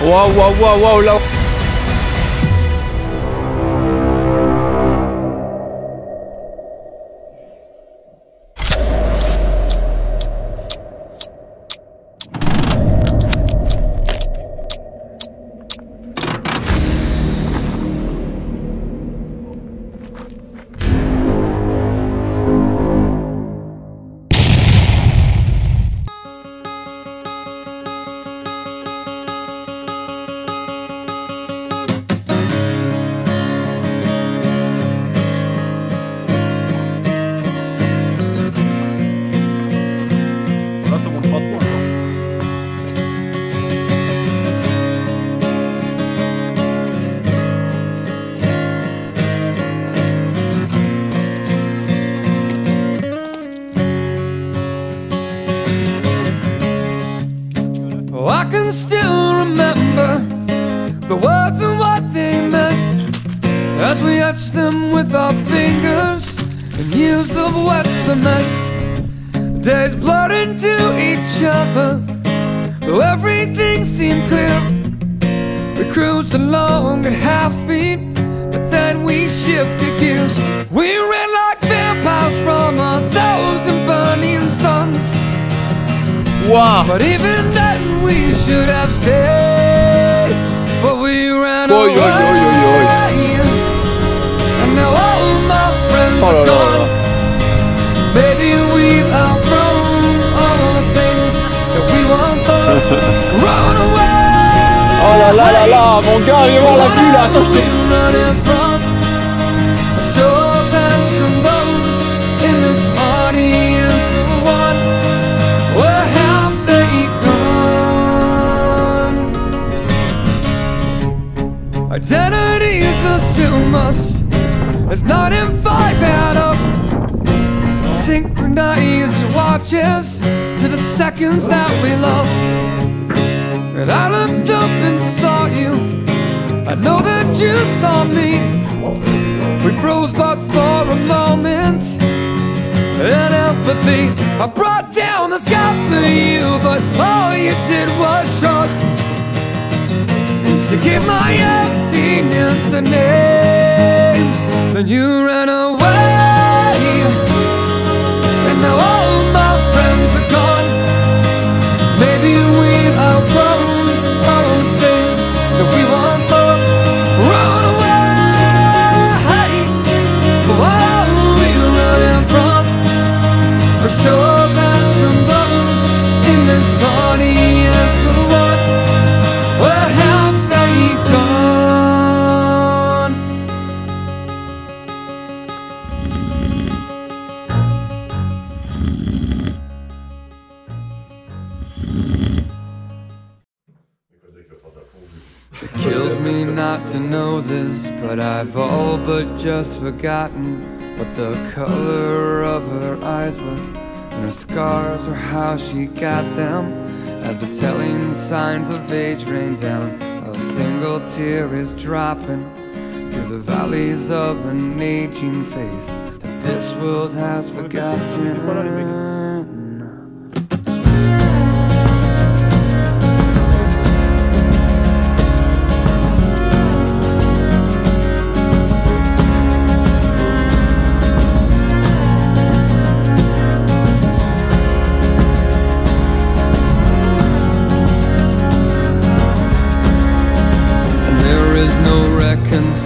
Waouh, waouh, waouh, waouh, là. I can still remember the words and what they meant as we etched them with our fingers in years of wet cement. Days blurred into each other, though everything seemed clear. We cruised along at half speed, but then we shifted gears. We ran like vampires from 1,000 burning suns. Wow. But even then we should have stayed, but we ran away. And now all my friends are gone. Baby, we've outgrown all the things that we once thought. Run away. Oh là là là là, mon gars, viens voir la vue là, attends, je t'ai... Show of hands from those in this audience of one. Where have they gone? Identities assume us as 9 and 5 add up. Synchronized watches to the seconds that we lost. And I looked up and saw you. I know that you saw me. We froze but for a moment. And empathy, I brought down the sky for you, but all you did was shrug. To give my emptiness a name. Then you ran away, and now all my friends are gone. Maybe we've outgrown all the things that we once thought. Run away, but what are we running from? A show of hands from those in this audience of one. Where have they gone? It kills me not to know this, but I've all but just forgotten what the color of her eyes were, and her scars, or how she got them. As the telling signs of age rain down, a single tear is dropping through the valleys of an aging face that this world has forgotten.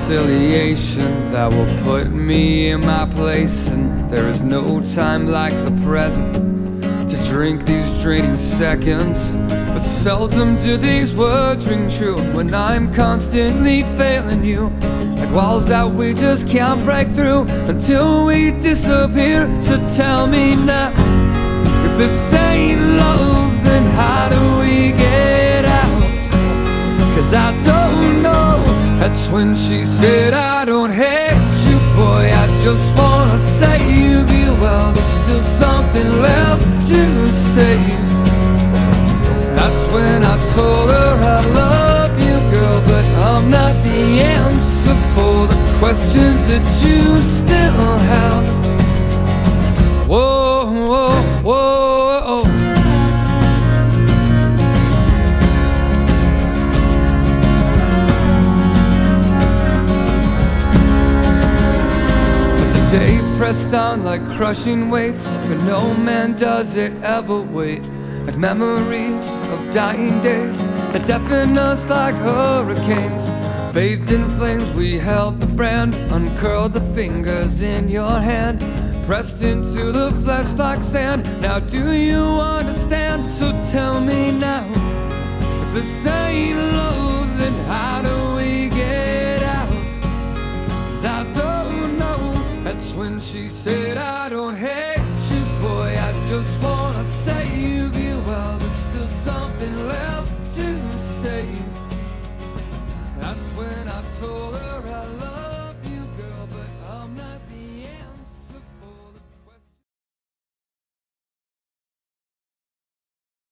Reconciliation that will put me in my place, and there is no time like the present to drink these draining seconds. But seldom do these words ring true when I'm constantly failing you, like walls that we just can't break through until we disappear. So tell me now, if this ain't love, then how do we get out? 'Cause I don't know. That's when she said, I don't hate you, boy, I just wanna save you. Well, there's still something left to save. That's when I told her I love you, girl, but I'm not the answer for the questions that you still have. Whoa, whoa, whoa, whoa. day pressed on like crushing weights, for no man does it ever wait. Like memories of dying days that deafen us like hurricanes. Bathed in flames, we held the brand, uncurled the fingers in your hand, pressed into the flesh like sand. Now do you understand? So tell me now, if this ain't love, then how do we get out? 'Cause I don't know. That's when she said I don't have